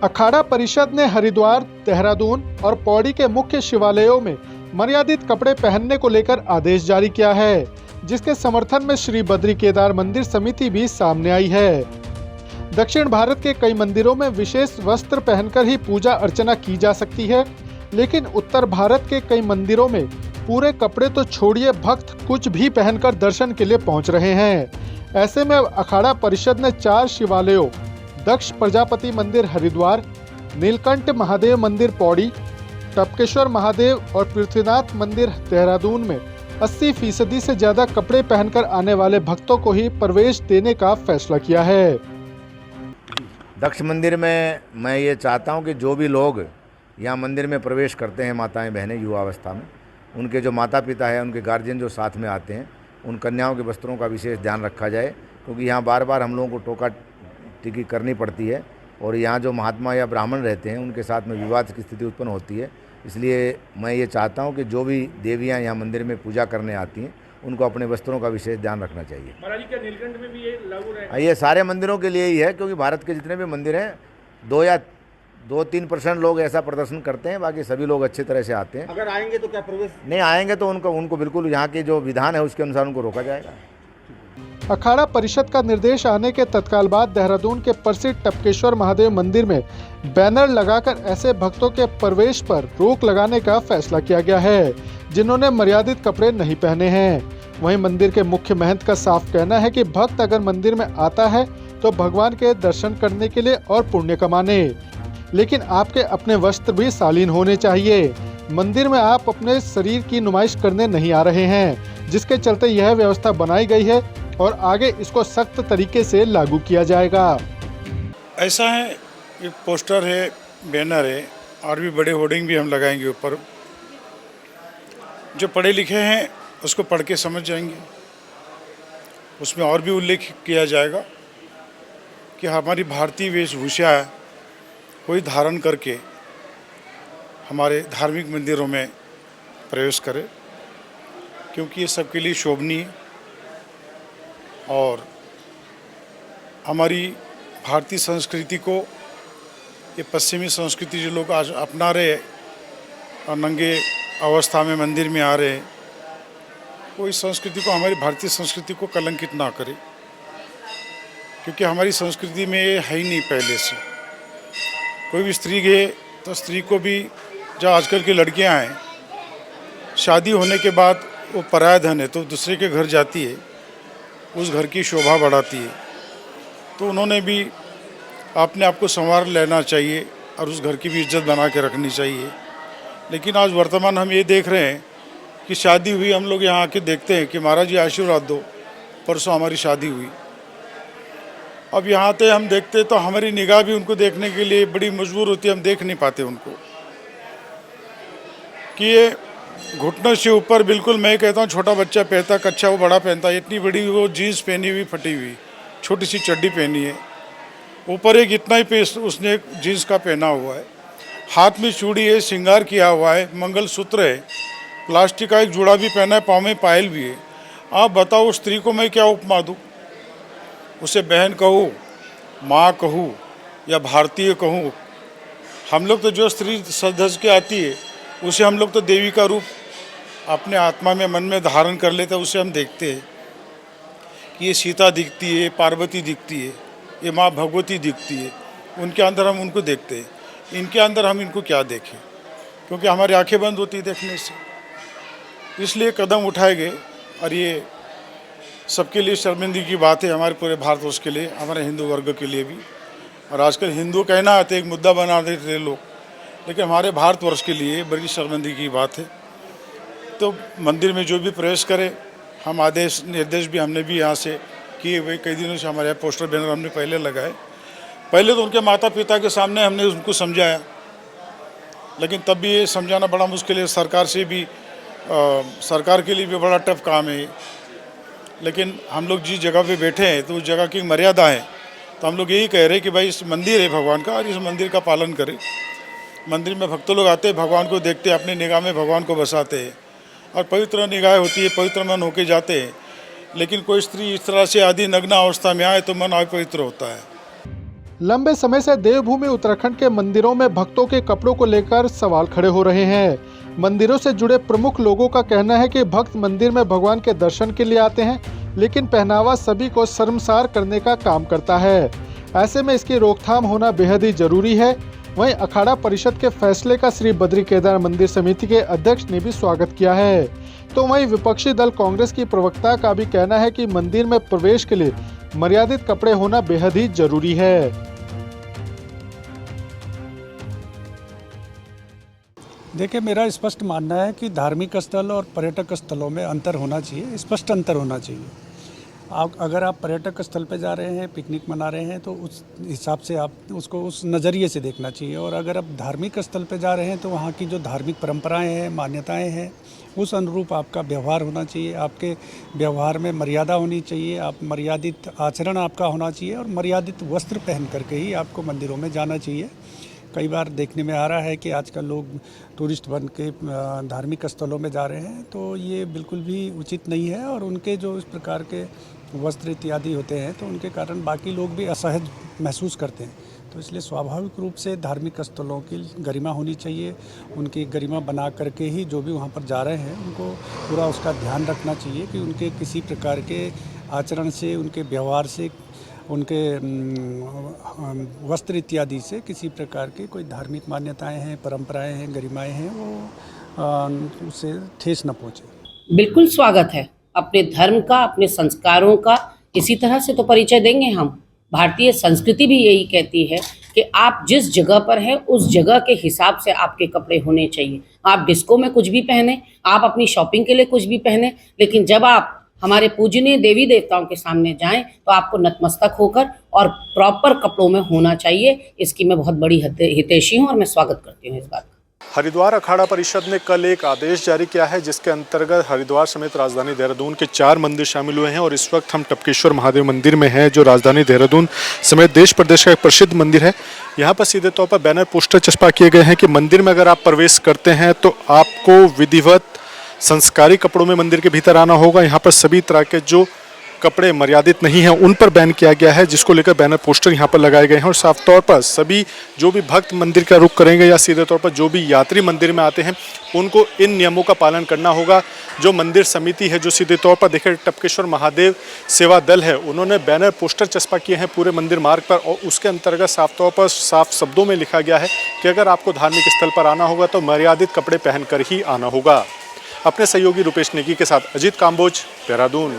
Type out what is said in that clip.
अखाड़ा परिषद ने हरिद्वार, देहरादून और पौड़ी के मुख्य शिवालयों में मर्यादित कपड़े पहनने को लेकर आदेश जारी किया है, जिसके समर्थन में श्री बद्री केदार मंदिर समिति भी सामने आई है। दक्षिण भारत के कई मंदिरों में विशेष वस्त्र पहनकर ही पूजा अर्चना की जा सकती है, लेकिन उत्तर भारत के कई मंदिरों में पूरे कपड़े तो छोड़िए, भक्त कुछ भी पहनकर दर्शन के लिए पहुंच रहे हैं। ऐसे में अखाड़ा परिषद ने 4 शिवालयों दक्ष प्रजापति मंदिर हरिद्वार, नीलकंठ महादेव मंदिर पौड़ी, टपकेश्वर महादेव और पृथ्वीनाथ मंदिर देहरादून में 80% से ज्यादा कपड़े पहनकर आने वाले भक्तों को ही प्रवेश देने का फैसला किया है। दक्ष मंदिर में मैं ये चाहता हूँ कि जो भी लोग यहाँ मंदिर में प्रवेश करते हैं, माताएं बहनें युवावस्था में, उनके जो माता पिता हैं, उनके गार्जियन जो साथ में आते हैं, उन कन्याओं के वस्त्रों का विशेष ध्यान रखा जाए, क्योंकि यहाँ बार बार हम लोगों को टोका टिकी करनी पड़ती है और यहाँ जो महात्मा या ब्राह्मण रहते हैं उनके साथ में विवाद की स्थिति उत्पन्न होती है। इसलिए मैं ये चाहता हूँ कि जो भी देवियाँ यहाँ मंदिर में पूजा करने आती हैं उनको अपने वस्त्रों का विशेष ध्यान रखना चाहिए। महाराज क्या नीलकंठ में भी ये लागू रहेगा? ये सारे मंदिरों के लिए ही है, क्योंकि भारत के जितने भी मंदिर हैं 2 या 2-3% लोग ऐसा प्रदर्शन करते हैं, बाकी सभी लोग अच्छी तरह से आते हैं। अगर आएंगे तो क्या प्रवेश नहीं आएंगे तो उनको बिल्कुल यहाँ के जो विधान है उसके अनुसार उनको रोका जाएगा। अखाड़ा परिषद का निर्देश आने के तत्काल बाद देहरादून के प्रसिद्ध टपकेश्वर महादेव मंदिर में बैनर लगाकर ऐसे भक्तों के प्रवेश पर रोक लगाने का फैसला किया गया है जिन्होंने मर्यादित कपड़े नहीं पहने हैं। वहीं मंदिर के मुख्य महंत का साफ कहना है कि भक्त अगर मंदिर में आता है तो भगवान के दर्शन करने के लिए और पुण्य कमाने, लेकिन आपके अपने वस्त्र भी शालीन होने चाहिए। मंदिर में आप अपने शरीर की नुमाइश करने नहीं आ रहे हैं, जिसके चलते यह व्यवस्था बनाई गई है और आगे इसको सख्त तरीके से लागू किया जाएगा। ऐसा है, ये पोस्टर है, बैनर है और भी बड़े होर्डिंग भी हम लगाएंगे ऊपर। जो पढ़े लिखे हैं उसको पढ़ के समझ जाएंगे। उसमें और भी उल्लेख किया जाएगा कि हमारी भारतीय वेशभूषा कोई धारण करके हमारे धार्मिक मंदिरों में प्रवेश करे, क्योंकि ये सबके लिए शोभनीय है। और हमारी भारतीय संस्कृति को ये पश्चिमी संस्कृति जो लोग आज अपना रहे और नंगे अवस्था में मंदिर में आ रहे हैं, वो इस संस्कृति को, हमारी भारतीय संस्कृति को कलंकित ना करे, क्योंकि हमारी संस्कृति में ये है ही नहीं पहले से। कोई भी स्त्री गए तो स्त्री को भी, जो आजकल की लड़कियां हैं, शादी होने के बाद वो पराया धन है तो दूसरे के घर जाती है, उस घर की शोभा बढ़ाती है। तो उन्होंने भी अपने आप को संवार लेना चाहिए और उस घर की भी इज्जत बना के रखनी चाहिए। लेकिन आज वर्तमान हम ये देख रहे हैं कि शादी हुई, हम लोग यहाँ आके देखते हैं कि महाराज जी आशीर्वाद दो, परसों हमारी शादी हुई। अब यहाँ आते हम देखते तो हमारी निगाह भी उनको देखने के लिए बड़ी मजबूर होती है, हम देख नहीं पाते उनको कि ये घुटनों से ऊपर, बिल्कुल मैं कहता हूँ छोटा बच्चा पहनता कच्चा वो बड़ा पहनता है, इतनी बड़ी वो जीन्स पहनी हुई फटी हुई, छोटी सी चड्डी पहनी है, ऊपर एक इतना ही पेस्ट उसने जीन्स का पहना हुआ है, हाथ में चूड़ी है, श्रृंगार किया हुआ है, मंगलसूत्र है, प्लास्टिक का एक जूड़ा भी पहना है, पाँव में पायल भी है। आप बताओ उस स्त्री को मैं क्या उपमा दूँ? उसे बहन कहूँ, माँ कहूँ या भारतीय कहूँ? हम लोग तो जो स्त्री सज के आती है उसे हम लोग तो देवी का रूप अपने आत्मा में, मन में धारण कर लेते हैं। उसे हम देखते हैं कि ये सीता दिखती है, पार्वती दिखती है, ये माँ भगवती दिखती है, उनके अंदर हम उनको देखते हैं। इनके अंदर हम इनको क्या देखें, क्योंकि हमारी आंखें बंद होती देखने से। इसलिए कदम उठाए गए और ये सबके लिए शर्मिंदगी की बात है, हमारे पूरे भारतवर्ष के लिए, हमारे हिंदू वर्ग के लिए भी। और आजकल हिंदू कहना आते एक मुद्दा बना देते लोग, लेकिन हमारे भारतवर्ष के लिए बड़ी शर्मिंदगी की बात है। तो मंदिर में जो भी प्रवेश करे, हम आदेश निर्देश भी हमने भी यहाँ से किए हुए, कई दिनों से हमारे यहाँ पोस्टर बैनर हमने पहले लगाए। पहले तो उनके माता पिता के सामने हमने उनको समझाया, लेकिन तब भी ये समझाना बड़ा मुश्किल है। सरकार से भी, सरकार के लिए भी बड़ा टफ काम है। लेकिन हम लोग जिस जगह पे बैठे हैं तो उस जगह की मर्यादा है, तो हम लोग यही कह रहे हैं कि भाई इस मंदिर है भगवान का और इस मंदिर का पालन करें। मंदिर में भक्त लोग आते हैं, भगवान को देखते हैं, अपनी निगाह में भगवान को बसाते हैं और पवित्र निगाह होती है, पवित्र मन होके जाते हैं। लेकिन कोई स्त्री इस तरह से आदि नग्न अवस्था में आए तो मन अपवित्र होता है। लंबे समय से देवभूमि उत्तराखंड के मंदिरों में भक्तों के कपड़ों को लेकर सवाल खड़े हो रहे हैं। मंदिरों से जुड़े प्रमुख लोगों का कहना है कि भक्त मंदिर में भगवान के दर्शन के लिए आते हैं, लेकिन पहनावा सभी को शर्मसार करने का काम करता है। ऐसे में इसकी रोकथाम होना बेहद ही जरूरी है। वहीं अखाड़ा परिषद के फैसले का श्री बद्री केदार मंदिर समिति के अध्यक्ष ने भी स्वागत किया है। तो वहीं विपक्षी दल कांग्रेस की प्रवक्ता का भी कहना है कि मंदिर में प्रवेश के लिए मर्यादित कपड़े होना बेहद ही जरूरी है। देखिए, मेरा स्पष्ट मानना है कि धार्मिक स्थल और पर्यटक स्थलों में अंतर होना चाहिए, स्पष्ट अंतर होना चाहिए। अगर आप पर्यटक स्थल पे जा रहे हैं, पिकनिक मना रहे हैं, तो उस हिसाब से आप उसको उस नज़रिए से देखना चाहिए। और अगर आप धार्मिक स्थल पे जा रहे हैं तो वहाँ की जो धार्मिक परंपराएं हैं, मान्यताएं हैं, उस अनुरूप आपका व्यवहार होना चाहिए। आपके व्यवहार में मर्यादा होनी चाहिए, आप मर्यादित आचरण आपका होना चाहिए और मर्यादित वस्त्र पहन करके ही आपको मंदिरों में जाना चाहिए। कई बार देखने में आ रहा है कि आजकल लोग टूरिस्ट बन के धार्मिक स्थलों में जा रहे हैं, तो ये बिल्कुल भी उचित नहीं है। और उनके जो इस प्रकार के वस्त्र इत्यादि होते हैं तो उनके कारण बाकी लोग भी असहज महसूस करते हैं। तो इसलिए स्वाभाविक रूप से धार्मिक स्थलों की गरिमा होनी चाहिए। उनकी गरिमा बना करके ही जो भी वहाँ पर जा रहे हैं उनको पूरा उसका ध्यान रखना चाहिए कि उनके किसी प्रकार के आचरण से, उनके व्यवहार से, उनके वस्त्र इत्यादि से किसी प्रकार की कोई धार्मिक मान्यताएं हैं, परंपराएं हैं, गरिमाएं हैं, वो उससे ठेस न पहुँचे। बिल्कुल स्वागत है अपने धर्म का, अपने संस्कारों का। इसी तरह से तो परिचय देंगे हम। भारतीय संस्कृति भी यही कहती है कि आप जिस जगह पर हैं उस जगह के हिसाब से आपके कपड़े होने चाहिए। आप डिस्को में कुछ भी पहने, आप अपनी शॉपिंग के लिए कुछ भी पहने, लेकिन जब आप हमारे पूजनीय देवी देवताओं के सामने जाएं तो आपको नतमस्तक होकर और प्रॉपर कपड़ों में होना चाहिए। इसकी मैं बहुत बड़ी हितैषी हूँ और मैं स्वागत करती हूँ इस बात का। हरिद्वार अखाड़ा परिषद ने कल एक आदेश जारी किया है, जिसके अंतर्गत हरिद्वार समेत राजधानी देहरादून के 4 मंदिर शामिल हुए हैं। और इस वक्त हम टपकेश्वर महादेव मंदिर में हैं, जो राजधानी देहरादून समेत देश प्रदेश का एक प्रसिद्ध मंदिर है। यहाँ पर सीधे तौर पर बैनर पोस्टर चस्पा किए गए हैं कि मंदिर में अगर आप प्रवेश करते हैं तो आपको विधिवत संस्कारी कपड़ों में मंदिर के भीतर आना होगा। यहाँ पर सभी तरह के जो कपड़े मर्यादित नहीं हैं उन पर बैन किया गया है, जिसको लेकर बैनर पोस्टर यहाँ पर लगाए गए हैं। और साफ तौर पर सभी जो भी भक्त मंदिर का रुख करेंगे या सीधे तौर पर जो भी यात्री मंदिर में आते हैं उनको इन नियमों का पालन करना होगा। जो मंदिर समिति है, जो सीधे तौर पर देखें टपकेश्वर महादेव सेवा दल है, उन्होंने बैनर पोस्टर चस्पा किए हैं पूरे मंदिर मार्ग पर। और उसके अंतर्गत साफ तौर पर साफ शब्दों में लिखा गया है कि अगर आपको धार्मिक स्थल पर आना होगा तो मर्यादित कपड़े पहनकर ही आना होगा। अपने सहयोगी रुपेश नेगी के साथ अजीत काम्बोज, देहरादून।